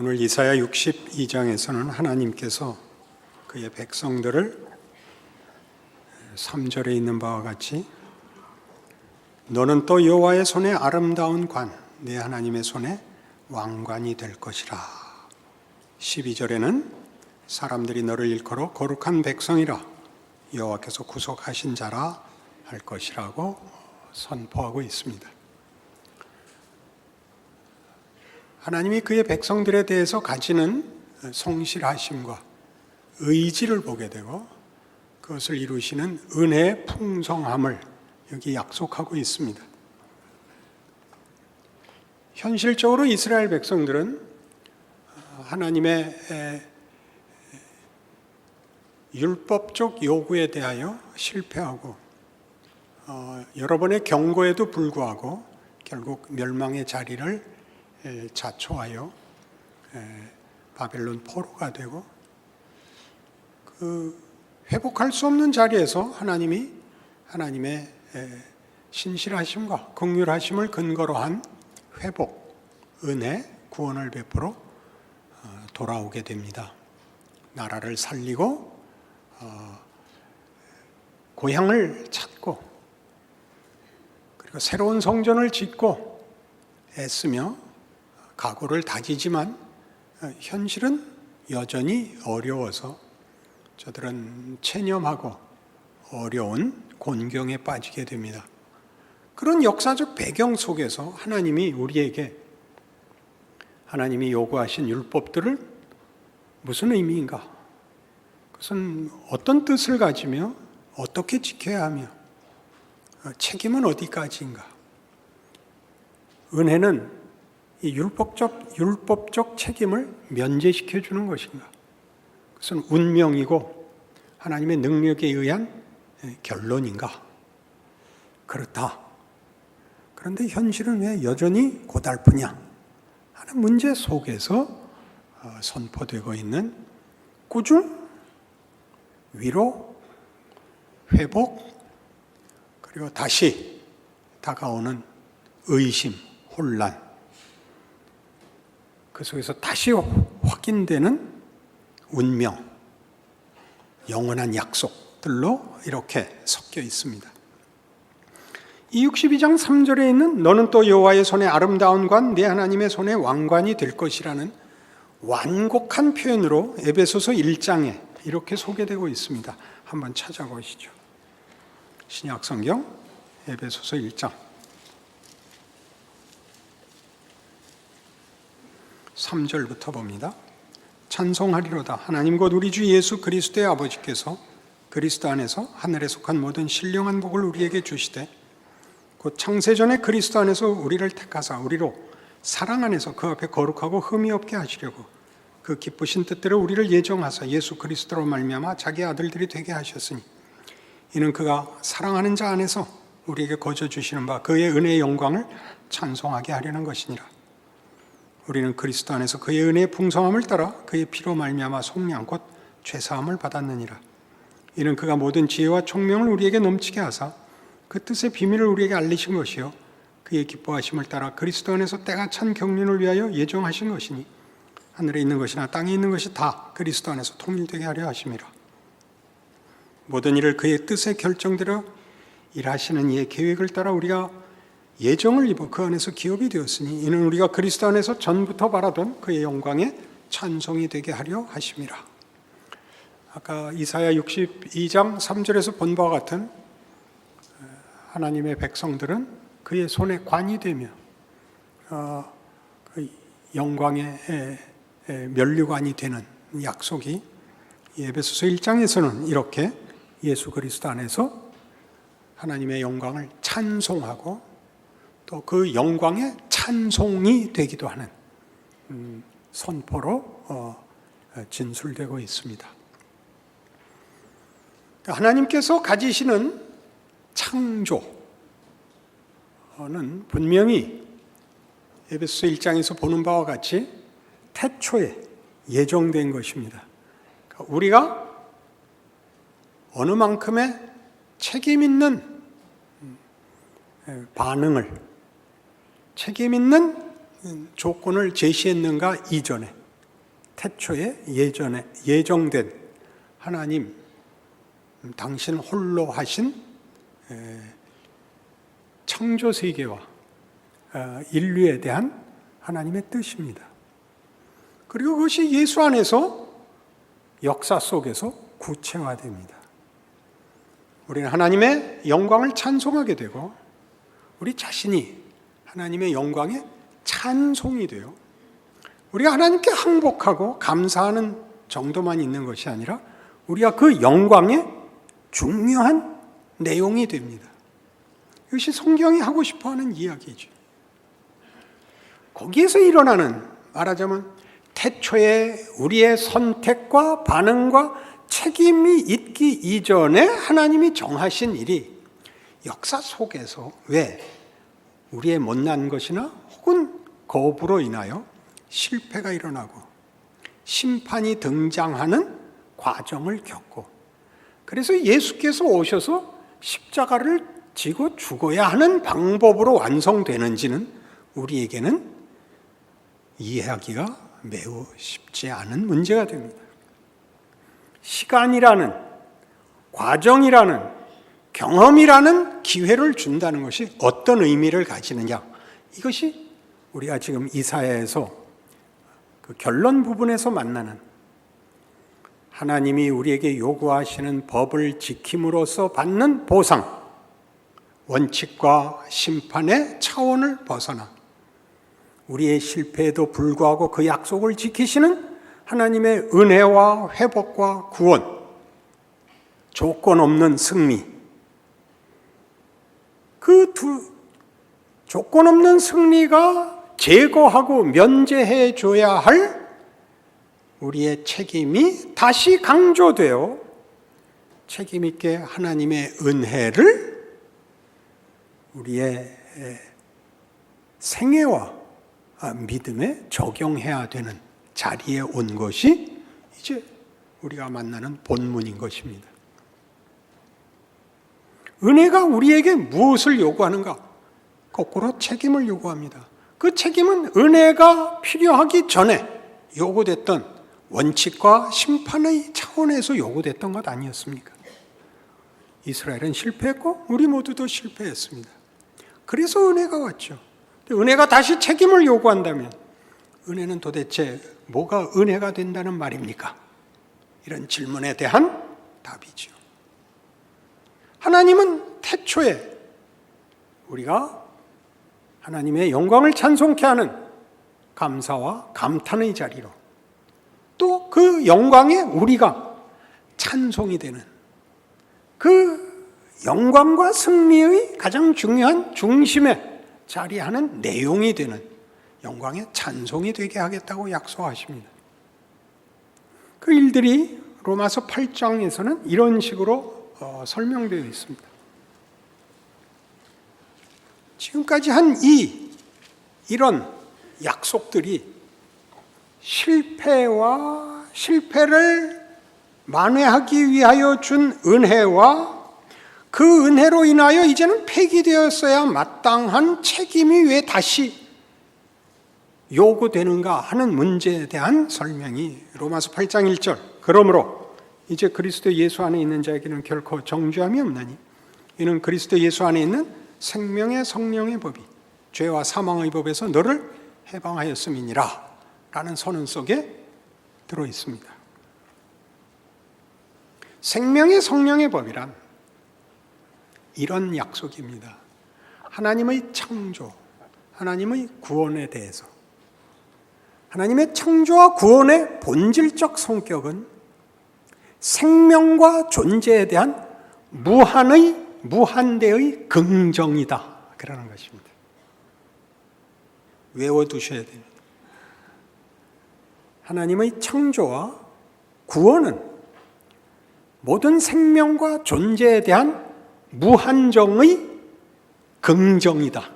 오늘 이사야 62장에서는 하나님께서 그의 백성들을 3절에 있는 바와 같이 너는 또 여호와의 손에 아름다운 관, 내 하나님의 손에 왕관이 될 것이라. 12절에는 사람들이 너를 일컬어 거룩한 백성이라 여호와께서 구속하신 자라 할 것이라고 선포하고 있습니다. 하나님이 그의 백성들에 대해서 가지는 성실하심과 의지를 보게 되고 그것을 이루시는 은혜의 풍성함을 여기 약속하고 있습니다. 현실적으로 이스라엘 백성들은 하나님의 율법적 요구에 대하여 실패하고 여러 번의 경고에도 불구하고 결국 멸망의 자리를 자초하여 바벨론 포로가 되고 그 회복할 수 없는 자리에서 하나님의 신실하심과 긍휼하심을 근거로 한 회복, 은혜, 구원을 베풀어 돌아오게 됩니다. 나라를 살리고 고향을 찾고 그리고 새로운 성전을 짓고 애쓰며 각오를 다지지만 현실은 여전히 어려워서 저들은 체념하고 어려운 곤경에 빠지게 됩니다. 그런 역사적 배경 속에서 하나님이 우리에게 하나님이 요구하신 율법들을 무슨 의미인가? 그것은 어떤 뜻을 가지며 어떻게 지켜야 하며 책임은 어디까지인가? 은혜는 이 율법적 책임을 면제시켜 주는 것인가? 그것은 운명이고 하나님의 능력에 의한 결론인가? 그렇다. 그런데 현실은 왜 여전히 고달프냐 하는 문제 속에서 선포되고 있는 꾸중, 위로, 회복, 그리고 다시 다가오는 의심, 혼란, 그 속에서 다시 확인되는 운명, 영원한 약속들로 이렇게 섞여 있습니다. 이 62장 3절에 있는 너는 또 여호와의 손에 아름다운 관, 내 하나님의 손에 왕관이 될 것이라는 완곡한 표현으로 에베소서 1장에 이렇게 소개되고 있습니다. 한번 찾아보시죠. 신약성경 에베소서 1장 3절부터 봅니다. 찬송하리로다. 하나님 곧 우리 주 예수 그리스도의 아버지께서 그리스도 안에서 하늘에 속한 모든 신령한 복을 우리에게 주시되 곧 창세전에 그리스도 안에서 우리를 택하사 우리로 사랑 안에서 그 앞에 거룩하고 흠이 없게 하시려고 그 기쁘신 뜻대로 우리를 예정하사 예수 그리스도로 말미암아 자기 아들들이 되게 하셨으니 이는 그가 사랑하는 자 안에서 우리에게 거저 주시는 바 그의 은혜의 영광을 찬송하게 하려는 것이니라. 우리는 그리스도 안에서 그의 은혜의 풍성함을 따라 그의 피로 말미암아 속량 곧 죄사함을 받았느니라. 이는 그가 모든 지혜와 총명을 우리에게 넘치게 하사 그 뜻의 비밀을 우리에게 알리신 것이요 그의 기뻐하심을 따라 그리스도 안에서 때가 찬 경륜을 위하여 예정하신 것이니 하늘에 있는 것이나 땅에 있는 것이 다 그리스도 안에서 통일되게 하려 하심이라. 모든 일을 그의 뜻의 결정대로 일하시는 이의 계획을 따라 우리가 예정을 입어 그 안에서 기업이 되었으니 이는 우리가 그리스도 안에서 전부터 바라던 그의 영광의 찬송이 되게 하려 하심이라. 아까 이사야 62장 3절에서 본 바와 같은 하나님의 백성들은 그의 손에 관이 되며 그 영광의 면류관이 되는 약속이 에베소서 1장에서는 이렇게 예수 그리스도 안에서 하나님의 영광을 찬송하고 또 그 영광의 찬송이 되기도 하는 선포로 진술되고 있습니다. 하나님께서 가지시는 창조는 분명히 에베소서 1장에서 보는 바와 같이 태초에 예정된 것입니다. 우리가 어느 만큼의 책임 있는 반응을 책임 있는 조건을 제시했는가 이전에 태초에 예정된 하나님, 당신 홀로 하신 창조 세계와 인류에 대한 하나님의 뜻입니다. 그리고 그것이 예수 안에서 역사 속에서 구체화됩니다. 우리는 하나님의 영광을 찬송하게 되고 우리 자신이 하나님의 영광의 찬송이 되어 우리가 하나님께 항복하고 감사하는 정도만 있는 것이 아니라 우리가 그 영광의 중요한 내용이 됩니다. 이것이 성경이 하고 싶어하는 이야기죠. 거기에서 일어나는, 말하자면 태초에 우리의 선택과 반응과 책임이 있기 이전에 하나님이 정하신 일이 역사 속에서 왜 우리의 못난 것이나 혹은 거부로 인하여 실패가 일어나고 심판이 등장하는 과정을 겪고, 그래서 예수께서 오셔서 십자가를 지고 죽어야 하는 방법으로 완성되는지는 우리에게는 이해하기가 매우 쉽지 않은 문제가 됩니다. 시간이라는, 과정이라는, 경험이라는 기회를 준다는 것이 어떤 의미를 가지느냐, 이것이 우리가 지금 이사야에서 그 결론 부분에서 만나는 하나님이 우리에게 요구하시는 법을 지킴으로써 받는 보상, 원칙과 심판의 차원을 벗어나 우리의 실패에도 불구하고 그 약속을 지키시는 하나님의 은혜와 회복과 구원, 조건 없는 승리, 그 두 조건 없는 승리가 제거하고 면제해 줘야 할 우리의 책임이 다시 강조되어 책임 있게 하나님의 은혜를 우리의 생애와 믿음에 적용해야 되는 자리에 온 것이 이제 우리가 만나는 본문인 것입니다. 은혜가 우리에게 무엇을 요구하는가? 거꾸로 책임을 요구합니다. 그 책임은 은혜가 필요하기 전에 요구됐던 원칙과 심판의 차원에서 요구됐던 것 아니었습니까? 이스라엘은 실패했고 우리 모두도 실패했습니다. 그래서 은혜가 왔죠. 은혜가 다시 책임을 요구한다면 은혜는 도대체 뭐가 은혜가 된다는 말입니까? 이런 질문에 대한 답이죠. 하나님은 태초에 우리가 하나님의 영광을 찬송케 하는 감사와 감탄의 자리로, 또 그 영광에 우리가 찬송이 되는 그 영광과 승리의 가장 중요한 중심에 자리하는 내용이 되는 영광의 찬송이 되게 하겠다고 약속하십니다. 그 일들이 로마서 8장에서는 이런 식으로 설명되어 있습니다. 지금까지 한 이런 약속들이 실패를 만회하기 위하여 준 은혜와 그 은혜로 인하여 이제는 폐기되었어야 마땅한 책임이 왜 다시 요구되는가 하는 문제에 대한 설명이 로마서 8장 1절. 그러므로 이제 그리스도 예수 안에 있는 자에게는 결코 정죄함이 없나니 이는 그리스도 예수 안에 있는 생명의 성령의 법이 죄와 사망의 법에서 너를 해방하였음이니라 라는 선언 속에 들어 있습니다. 생명의 성령의 법이란 이런 약속입니다. 하나님의 창조, 하나님의 구원에 대해서, 하나님의 창조와 구원의 본질적 성격은 생명과 존재에 대한 무한대의 긍정이다, 그러는 것입니다. 외워두셔야 됩니다. 하나님의 창조와 구원은 모든 생명과 존재에 대한 무한정의 긍정이다.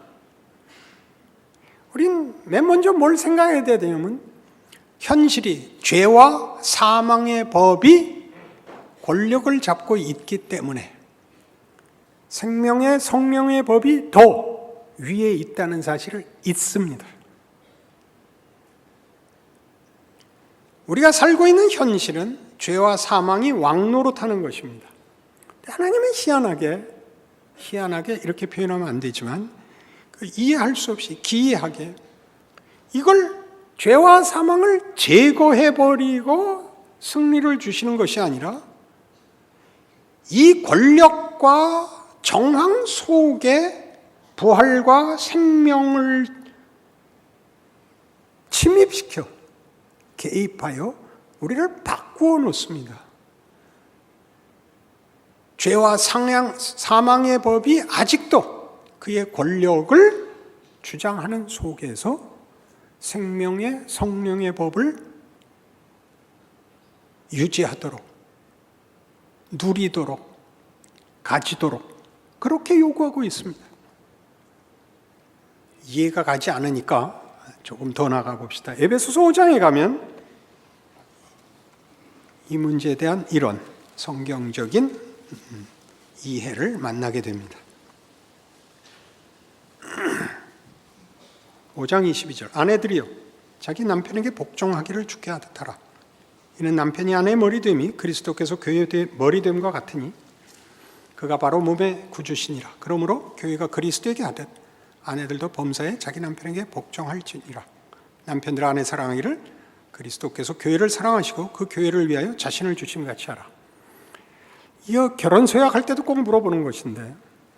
우린 맨 먼저 뭘 생각해야 되냐면 현실이 죄와 사망의 법이 권력을 잡고 있기 때문에 생명의 성령의 법이 더 위에 있다는 사실을 잊습니다. 우리가 살고 있는 현실은 죄와 사망이 왕노릇하는 것입니다. 하나님은 희한하게 이렇게 표현하면 안 되지만 이해할 수 없이 기이하게 이걸 죄와 사망을 제거해버리고 승리를 주시는 것이 아니라 이 권력과 정황 속에 부활과 생명을 침입시켜 개입하여 우리를 바꾸어 놓습니다. 죄와 사망의 법이 아직도 그의 권력을 주장하는 속에서 생명의 성령의 법을 유지하도록, 누리도록, 가지도록 그렇게 요구하고 있습니다. 이해가 가지 않으니까 조금 더 나가 봅시다. 에베소서 5장에 가면 이 문제에 대한 이런 성경적인 이해를 만나게 됩니다. 5장 22절 아내들이여 자기 남편에게 복종하기를 주께 하듯 하라. 이는 남편이 아내의 머리됨이 그리스도께서 교회의 머리됨과 같으니 그가 바로 몸의 구주시니라. 그러므로 교회가 그리스도에게 하듯 아내들도 범사에 자기 남편에게 복종할지니라. 남편들 아내 사랑하기를 그리스도께서 교회를 사랑하시고 그 교회를 위하여 자신을 주심 같이 하라. 이 결혼 서약할 때도 꼭 물어보는 것인데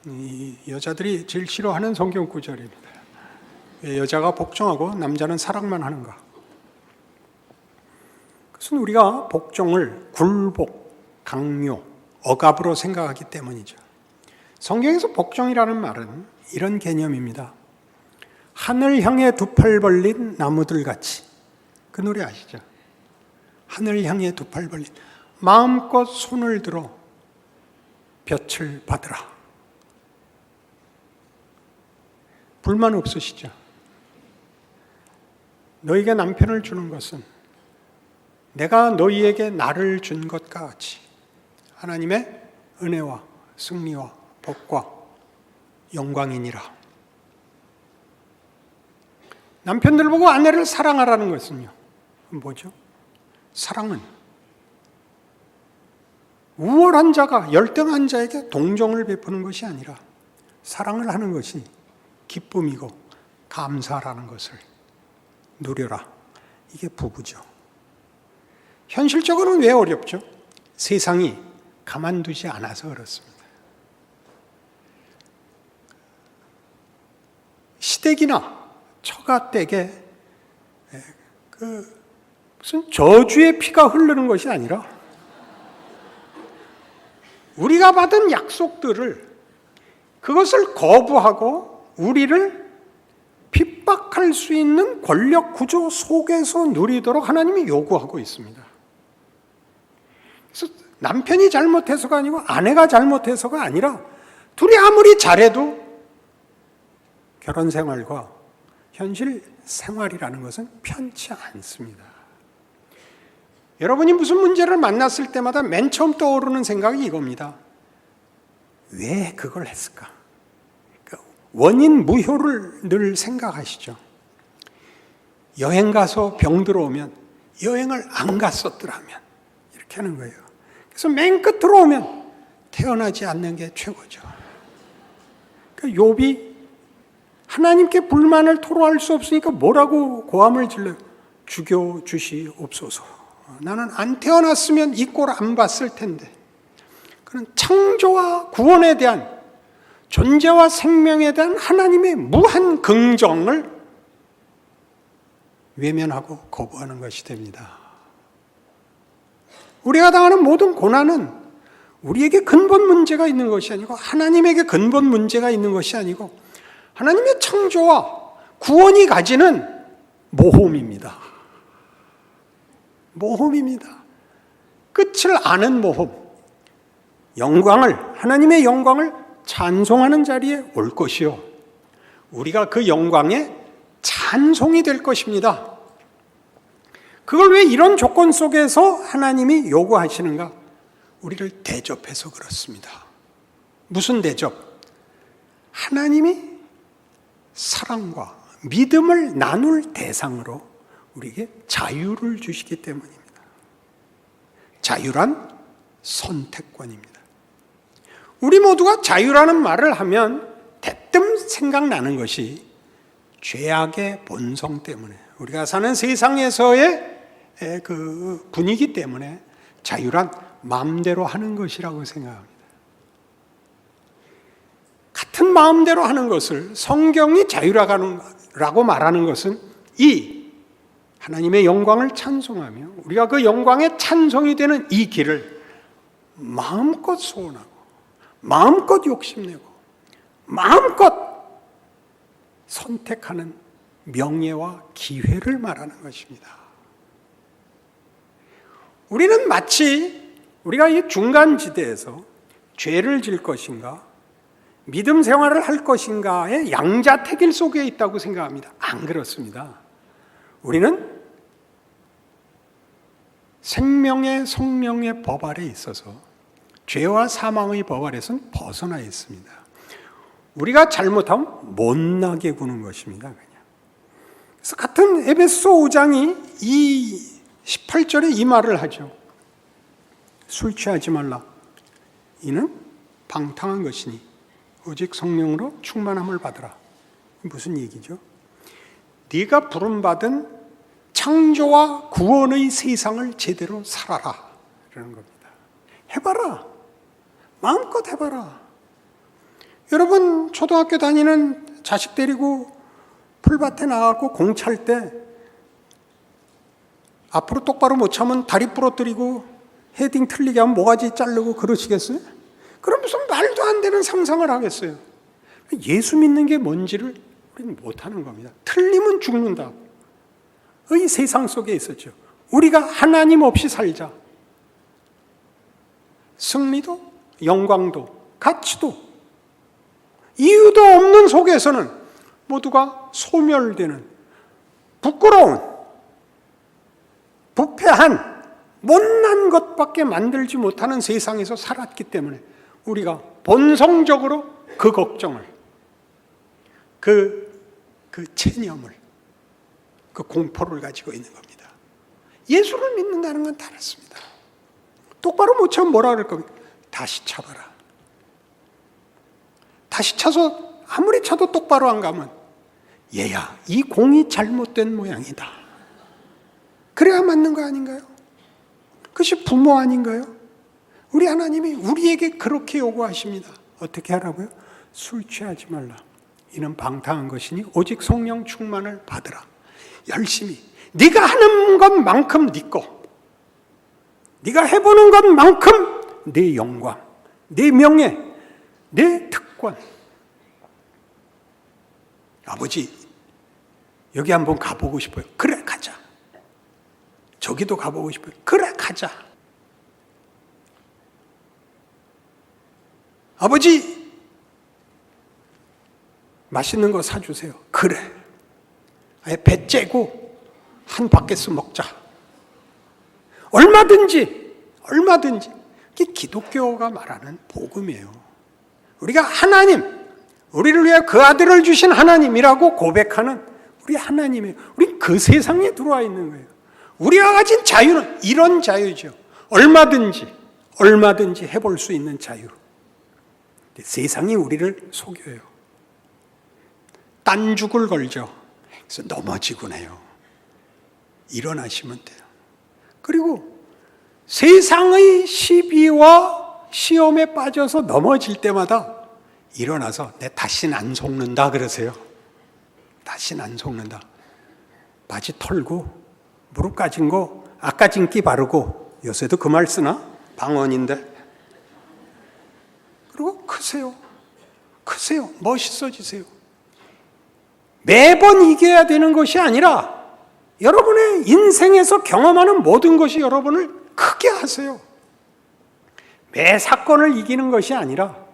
이 여자들이 제일 싫어하는 성경 구절입니다. 왜 여자가 복종하고 남자는 사랑만 하는가? 그것은 우리가 복종을 굴복, 강요, 억압으로 생각하기 때문이죠. 성경에서 복종이라는 말은 이런 개념입니다. 하늘 향해 두 팔 벌린 나무들 같이. 그 노래 아시죠? 하늘 향해 두 팔 벌린 마음껏 손을 들어 볕을 받으라. 불만 없으시죠? 너희가 남편을 주는 것은 내가 너희에게 나를 준 것과 같이 하나님의 은혜와 승리와 복과 영광이니라. 남편들 보고 아내를 사랑하라는 것은요, 뭐죠? 사랑은 우월한 자가 열등한 자에게 동정을 베푸는 것이 아니라 사랑을 하는 것이 기쁨이고 감사라는 것을 누려라. 이게 부부죠. 현실적으로는 왜 어렵죠? 세상이 가만두지 않아서 그렇습니다. 시댁이나 처가댁에 무슨 저주의 피가 흐르는 것이 아니라 우리가 받은 약속들을 그것을 거부하고 우리를 핍박할 수 있는 권력 구조 속에서 누리도록 하나님이 요구하고 있습니다. 그래서 남편이 잘못해서가 아니고 아내가 잘못해서가 아니라 둘이 아무리 잘해도 결혼 생활과 현실 생활이라는 것은 편치 않습니다. 여러분이 무슨 문제를 만났을 때마다 맨 처음 떠오르는 생각이 이겁니다. 왜 그걸 했을까? 원인 무효를 늘 생각하시죠. 여행 가서 병 들어오면 여행을 안 갔었더라면 이렇게 하는 거예요. 그래서 맨 끝으로 오면 태어나지 않는 게 최고죠. 그러니까 욥이 하나님께 불만을 토로할 수 없으니까 뭐라고 고함을 질러요? 죽여주시옵소서. 나는 안 태어났으면 이 꼴 안 봤을 텐데. 그런 창조와 구원에 대한 존재와 생명에 대한 하나님의 무한 긍정을 외면하고 거부하는 것이 됩니다. 우리가 당하는 모든 고난은 우리에게 근본 문제가 있는 것이 아니고 하나님에게 근본 문제가 있는 것이 아니고 하나님의 창조와 구원이 가지는 모험입니다. 모험입니다. 끝을 아는 모험. 하나님의 영광을 찬송하는 자리에 올 것이요. 우리가 그 영광의 찬송이 될 것입니다. 그걸 왜 이런 조건 속에서 하나님이 요구하시는가? 우리를 대접해서 그렇습니다. 무슨 대접? 하나님이 사랑과 믿음을 나눌 대상으로 우리에게 자유를 주시기 때문입니다. 자유란 선택권입니다. 우리 모두가 자유라는 말을 하면 대뜸 생각나는 것이 죄악의 본성 때문에, 우리가 사는 세상에서의 그 분위기 때문에 자유란 마음대로 하는 것이라고 생각합니다. 같은 마음대로 하는 것을 성경이 자유라고 말하는 것은 이 하나님의 영광을 찬송하며 우리가 그 영광의 찬송이 되는 이 길을 마음껏 소원하고 마음껏 욕심내고 마음껏 선택하는 명예와 기회를 말하는 것입니다. 우리는 마치 우리가 이 중간지대에서 죄를 질 것인가 믿음 생활을 할 것인가의 양자택일 속에 있다고 생각합니다. 안 그렇습니다. 우리는 생명의 성령의 법 아래 있어서 죄와 사망의 법 아래서는 벗어나 있습니다. 우리가 잘못하면 못나게 구는 것입니다. 그냥. 그래서 같은 에베소 5장이 이 18절에 이 말을 하죠. 술 취하지 말라. 이는 방탕한 것이니 오직 성령으로 충만함을 받으라. 무슨 얘기죠? 네가 부름받은 창조와 구원의 세상을 제대로 살아라 라는 겁니다. 해봐라. 마음껏 해봐라. 여러분 초등학교 다니는 자식 데리고 풀밭에 나가고 공 찰 때 앞으로 똑바로 못 차면 다리 부러뜨리고 헤딩 틀리게 하면 모가지 자르고 그러시겠어요? 그럼 무슨 말도 안 되는 상상을 하겠어요? 예수 믿는 게 뭔지를 우리는 못하는 겁니다. 틀리면 죽는다. 이 세상 속에 있었죠. 우리가 하나님 없이 살자. 승리도 영광도 가치도 이유도 없는 속에서는 모두가 소멸되는 부끄러운 부패한 못난 것밖에 만들지 못하는 세상에서 살았기 때문에 우리가 본성적으로 그 걱정을 그 체념을 그 공포를 가지고 있는 겁니다. 예수를 믿는다는 건 다릅니다. 똑바로 못 차면 뭐라 그럴 겁니까? 다시 차봐라. 다시 차서 아무리 차도 똑바로 안 가면 얘야 이 공이 잘못된 모양이다. 그래야 맞는 거 아닌가요? 그것이 부모 아닌가요? 우리 하나님이 우리에게 그렇게 요구하십니다. 어떻게 하라고요? 술 취하지 말라. 이는 방탕한 것이니 오직 성령 충만을 받으라. 열심히 네가 하는 것만큼 네 거, 네가 해보는 것만큼 네 영광, 네 명예, 네 특권. 아버지 여기 한번 가보고 싶어요. 그래 가자. 저기도 가보고 싶어요. 그래 가자. 아버지 맛있는 거 사주세요. 그래. 아예 배 째고 한 바켓스 먹자. 얼마든지 이게 기독교가 말하는 복음이에요. 우리가 하나님, 우리를 위해 그 아들을 주신 하나님이라고 고백하는 우리 하나님이에요. 우리 그 세상에 들어와 있는 거예요. 우리가 가진 자유는 이런 자유죠. 얼마든지 해볼 수 있는 자유. 세상이 우리를 속여요. 딴죽을 걸죠. 그래서 넘어지곤 해요. 일어나시면 돼요. 그리고 세상의 시비와 시험에 빠져서 넘어질 때마다 일어나서 내 다시는 안 속는다 그러세요. 다시는 안 속는다. 바지 털고 무릎 까진 거 아까진기 바르고 요새도 그 말 쓰나? 방언인데. 그리고 크세요. 멋있어지세요. 매번 이겨야 되는 것이 아니라 여러분의 인생에서 경험하는 모든 것이 여러분을 크게 하세요. 매 사건을 이기는 것이 아니라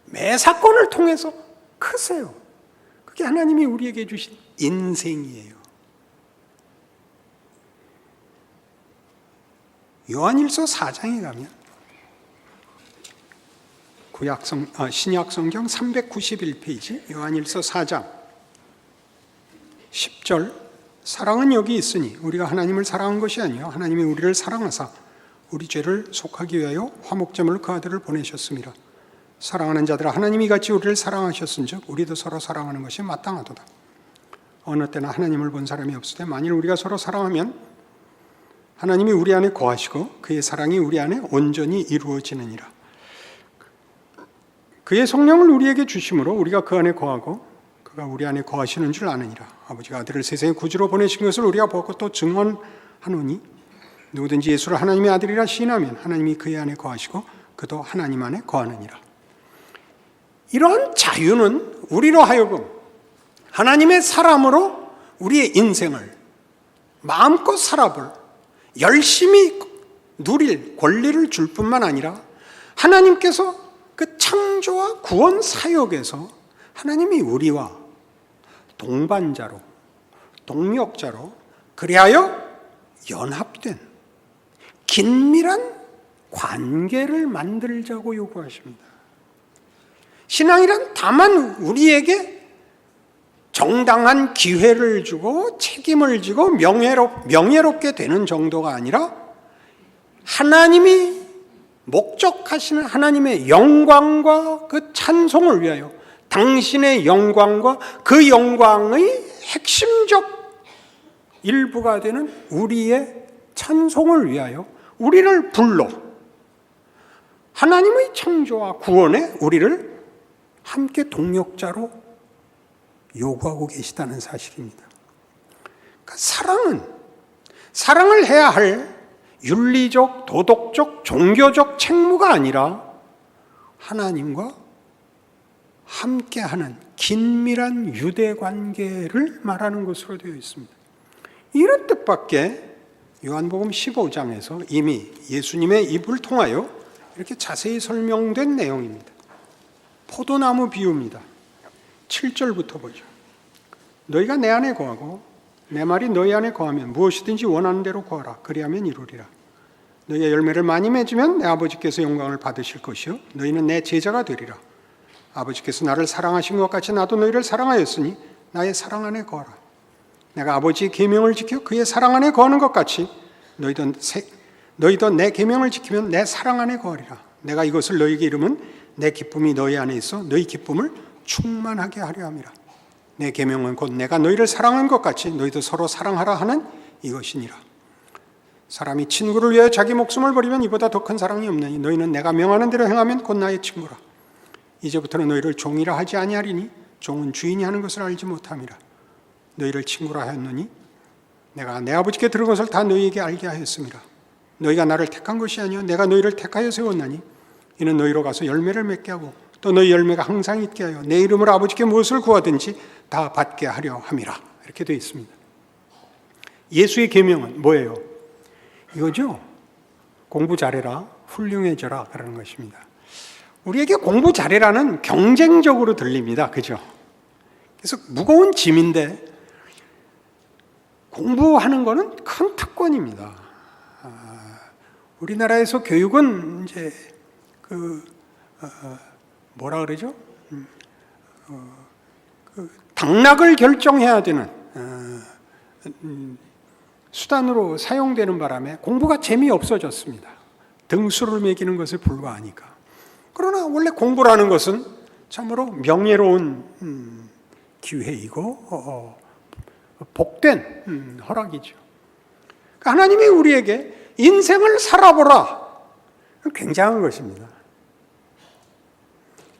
매 사건을 통해서 크세요. 그게 하나님이 우리에게 주신 인생이에요. 요한일서 4장에 가면 신약성경 391페이지 요한일서 4장 10절 사랑은 여기 있으니 우리가 하나님을 사랑한 것이 아니요 하나님이 우리를 사랑하사 우리 죄를 속하기 위하여 화목제물로 그 아들을 보내셨습니다. 사랑하는 자들아 하나님이 같이 우리를 사랑하셨은즉 우리도 서로 사랑하는 것이 마땅하도다. 어느 때나 하나님을 본 사람이 없을 때 만일 우리가 서로 사랑하면 하나님이 우리 안에 거하시고 그의 사랑이 우리 안에 온전히 이루어지느니라. 그의 성령을 우리에게 주심으로 우리가 그 안에 거하고 그가 우리 안에 거하시는 줄 아느니라. 아버지가 아들을 세상에 구주로 보내신 것을 우리가 보고 또 증언하노니 누구든지 예수를 하나님의 아들이라 시인하면 하나님이 그의 안에 거하시고 그도 하나님 안에 거하느니라. 이러한 자유는 우리로 하여금 하나님의 사람으로 우리의 인생을 마음껏 살아볼 열심히 누릴 권리를 줄 뿐만 아니라 하나님께서 그 창조와 구원 사역에서 하나님이 우리와 동반자로 동력자로 그리하여 연합된 긴밀한 관계를 만들자고 요구하십니다. 신앙이란 다만 우리에게 정당한 기회를 주고 책임을 지고 명예롭게 되는 정도가 아니라 하나님이 목적하시는 하나님의 영광과 그 찬송을 위하여 당신의 영광과 그 영광의 핵심적 일부가 되는 우리의 찬송을 위하여 우리를 불러 하나님의 창조와 구원에 우리를 함께 동력자로 요구하고 계시다는 사실입니다. 그러니까 사랑을 해야 할 윤리적, 도덕적, 종교적 책무가 아니라 하나님과 함께하는 긴밀한 유대관계를 말하는 것으로 되어 있습니다. 이런 뜻밖에 요한복음 15장에서 이미 예수님의 입을 통하여 이렇게 자세히 설명된 내용입니다. 포도나무 비유입니다. 7절부터 보죠. 너희가 내 안에 거하고 내 말이 너희 안에 거하면 무엇이든지 원하는 대로 구하라. 그리하면 이루리라. 너희의 열매를 많이 맺으면 내 아버지께서 영광을 받으실 것이요 너희는 내 제자가 되리라. 아버지께서 나를 사랑하신 것 같이 나도 너희를 사랑하였으니 나의 사랑 안에 거하라. 내가 아버지의 계명을 지켜 그의 사랑 안에 거하는 것 같이 너희도 내 계명을 지키면 내 사랑 안에 거하리라. 내가 이것을 너희에게 이름은 내 기쁨이 너희 안에 있어 너희 기쁨을 충만하게 하려 함이라. 내 계명은 곧 내가 너희를 사랑한 것 같이 너희도 서로 사랑하라 하는 이것이니라. 사람이 친구를 위하여 자기 목숨을 버리면 이보다 더 큰 사랑이 없느니 너희는 내가 명하는 대로 행하면 곧 나의 친구라. 이제부터는 너희를 종이라 하지 아니하리니 종은 주인이 하는 것을 알지 못함이라. 너희를 친구라 하였느니 내가 내 아버지께 들은 것을 다 너희에게 알게 하였음이라. 너희가 나를 택한 것이 아니요 내가 너희를 택하여 세웠나니 이는 너희로 가서 열매를 맺게 하고 또 너희 열매가 항상 있게 하여 내 이름으로 아버지께 무엇을 구하든지 다 받게 하려 함이라. 이렇게 되어 있습니다. 예수의 계명은 뭐예요? 이거죠. 공부 잘해라, 훌륭해져라 그러는 것입니다. 우리에게 공부 잘해라는 경쟁적으로 들립니다. 그죠? 그래서 무거운 짐인데 공부하는 것은 큰 특권입니다. 우리나라에서 교육은 이제 뭐라 그러죠? 당락을 결정해야 되는 수단으로 사용되는 바람에 공부가 재미없어졌습니다. 등수를 매기는 것에 불과하니까. 그러나 원래 공부라는 것은 참으로 명예로운 기회이고 복된 허락이죠. 그러니까 하나님이 우리에게 인생을 살아보라. 굉장한 것입니다.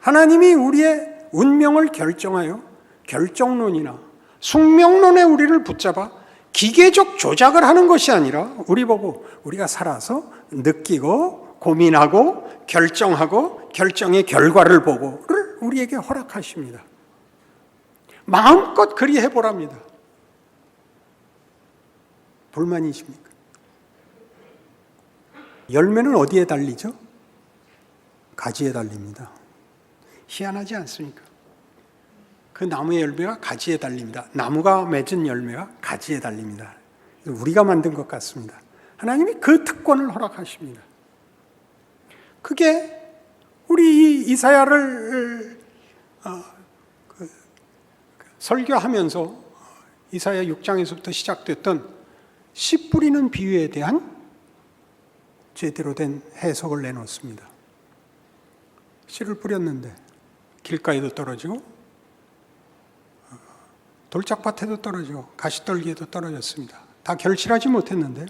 하나님이 우리의 운명을 결정하여 결정론이나 숙명론에 우리를 붙잡아 기계적 조작을 하는 것이 아니라 우리 보고 우리가 살아서 느끼고 고민하고 결정하고 결정의 결과를 보고를 우리에게 허락하십니다. 마음껏 그리 해보랍니다. 불만이십니까? 열매는 어디에 달리죠? 가지에 달립니다. 희한하지 않습니까? 그 나무의 열매가 가지에 달립니다. 나무가 맺은 열매가 가지에 달립니다. 우리가 만든 것 같습니다. 하나님이 그 특권을 허락하십니다. 그게 우리 이사야를 설교하면서 이사야 6장에서부터 시작됐던 씨 뿌리는 비유에 대한 제대로 된 해석을 내놓습니다. 씨를 뿌렸는데 길가에도 떨어지고 돌짝밭에도 떨어지고 가시떨기에도 떨어졌습니다. 다 결실하지 못했는데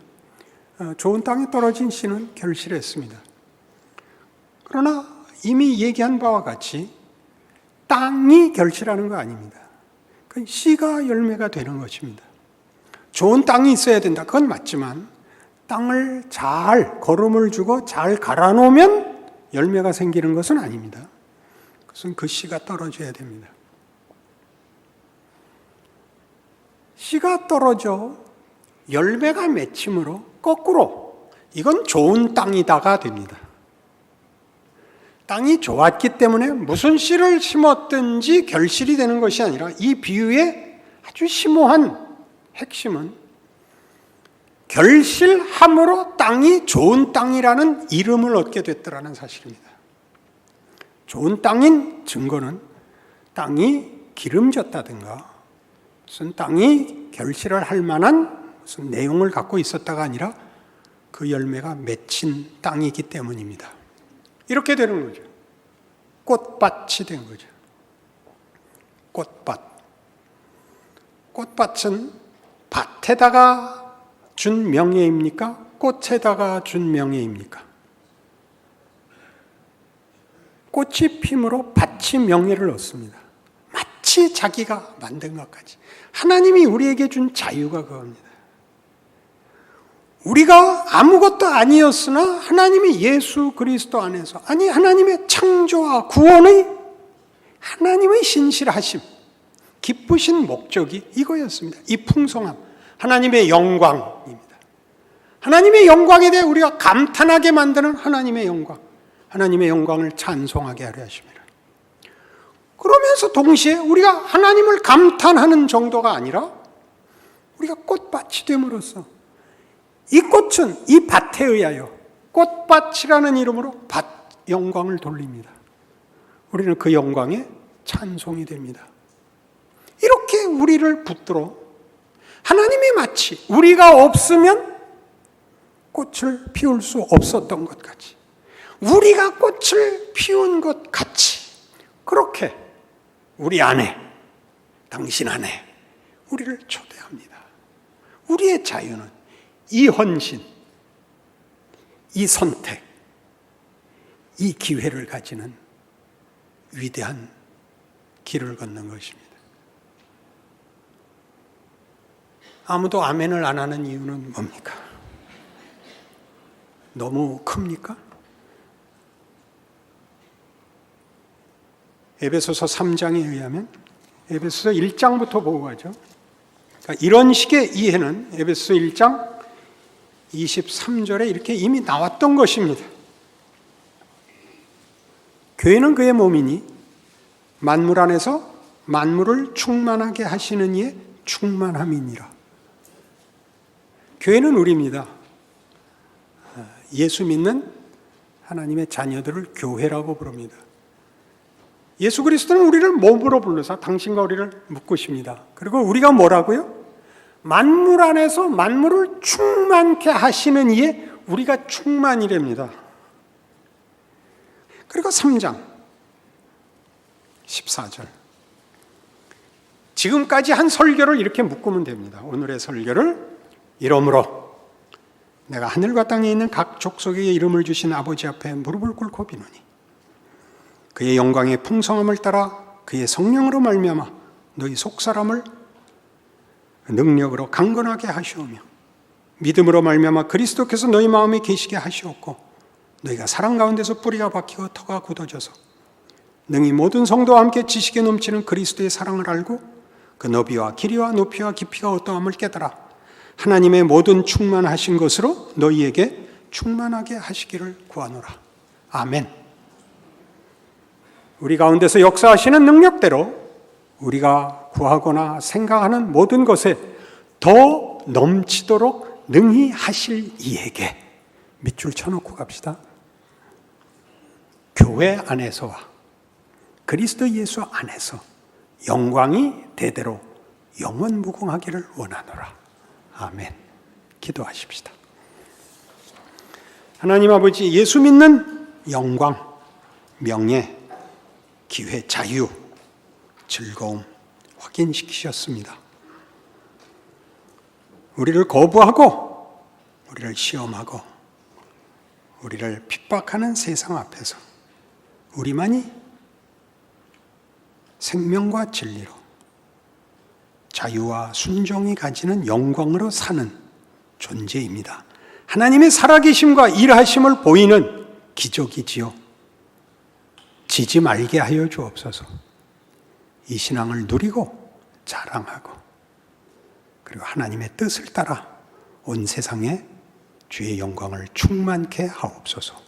좋은 땅에 떨어진 씨는 결실했습니다. 그러나 이미 얘기한 바와 같이 땅이 결실하는 거 아닙니다. 그 씨가 열매가 되는 것입니다. 좋은 땅이 있어야 된다. 그건 맞지만 땅을 잘 거름을 주고 잘 갈아놓으면 열매가 생기는 것은 아닙니다. 그것은 그 씨가 떨어져야 됩니다. 씨가 떨어져 열매가 맺힘으로 거꾸로 이건 좋은 땅이다가 됩니다. 땅이 좋았기 때문에 무슨 씨를 심었든지 결실이 되는 것이 아니라 이 비유의 아주 심오한 핵심은 결실함으로 땅이 좋은 땅이라는 이름을 얻게 됐더라는 사실입니다. 좋은 땅인 증거는 땅이 기름졌다든가 무슨 땅이 결실을 할 만한 무슨 내용을 갖고 있었다가 아니라 그 열매가 맺힌 땅이기 때문입니다. 이렇게 되는 거죠. 꽃밭이 된 거죠. 꽃밭. 꽃밭은 밭에다가 준 명예입니까? 꽃에다가 준 명예입니까? 꽃이 핌으로 밭이 명예를 얻습니다. 마치 자기가 만든 것까지. 하나님이 우리에게 준 자유가 그겁니다. 우리가 아무것도 아니었으나 하나님이 예수 그리스도 안에서, 아니 하나님의 창조와 구원의 하나님의 신실하심, 기쁘신 목적이 이거였습니다. 이 풍성함, 하나님의 영광입니다. 하나님의 영광에 대해 우리가 감탄하게 만드는 하나님의 영광, 하나님의 영광을 찬송하게 하려 하십니다. 그러면서 동시에 우리가 하나님을 감탄하는 정도가 아니라 우리가 꽃밭이 됨으로써 이 꽃은 이 밭에 의하여 꽃밭이라는 이름으로 밭 영광을 돌립니다. 우리는 그 영광에 찬송이 됩니다. 이렇게 우리를 붙들어 하나님이 마치 우리가 없으면 꽃을 피울 수 없었던 것 같이, 우리가 꽃을 피운 것 같이 그렇게 우리 안에, 당신 안에 우리를 초대합니다. 우리의 자유는 이 헌신, 이 선택, 이 기회를 가지는 위대한 길을 걷는 것입니다. 아무도 아멘을 안 하는 이유는 뭡니까? 너무 큽니까? 에베소서 3장에 의하면 에베소서 1장부터 보고 가죠. 그러니까 이런 식의 이해는 에베소서 1장 23절에 이렇게 이미 나왔던 것입니다. 교회는 그의 몸이니 만물 안에서 만물을 충만하게 하시는 이의 충만함이니라. 교회는 우리입니다. 예수 믿는 하나님의 자녀들을 교회라고 부릅니다. 예수 그리스도는 우리를 몸으로 불러서 당신과 우리를 묶으십니다. 그리고 우리가 뭐라고요? 만물 안에서 만물을 충만케 하시는 이에 우리가 충만이랍니다. 그리고 3장 14절, 지금까지 한 설교를 이렇게 묶으면 됩니다. 오늘의 설교를 이러므로 내가 하늘과 땅에 있는 각 족속에게 이름을 주신 아버지 앞에 무릎을 꿇고 비노니 그의 영광의 풍성함을 따라 그의 성령으로 말미암아 너희 속사람을 능력으로 강건하게 하시오며 믿음으로 말미암아 그리스도께서 너희 마음에 계시게 하시옵고 너희가 사랑 가운데서 뿌리가 박히고 터가 굳어져서 능히 모든 성도와 함께 지식에 넘치는 그리스도의 사랑을 알고 그 너비와 길이와 높이와 깊이가 어떠함을 깨달아 하나님의 모든 충만하신 것으로 너희에게 충만하게 하시기를 구하노라. 아멘. 우리 가운데서 역사하시는 능력대로 우리가 구하거나 생각하는 모든 것에 더 넘치도록 능히 하실 이에게 밑줄 쳐놓고 갑시다. 교회 안에서와 그리스도 예수 안에서 영광이 대대로 영원 무궁하기를 원하노라. 아멘. 기도하십시다. 하나님 아버지, 예수 믿는 영광, 명예, 기회, 자유, 즐거움 확인시키셨습니다. 우리를 거부하고 우리를 시험하고 우리를 핍박하는 세상 앞에서 우리만이 생명과 진리로 자유와 순종이 가지는 영광으로 사는 존재입니다. 하나님의 살아계심과 일하심을 보이는 기적이지요. 지지 말게 하여 주옵소서. 이 신앙을 누리고 자랑하고 그리고 하나님의 뜻을 따라 온 세상에 주의 영광을 충만케 하옵소서.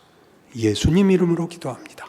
예수님 이름으로 기도합니다.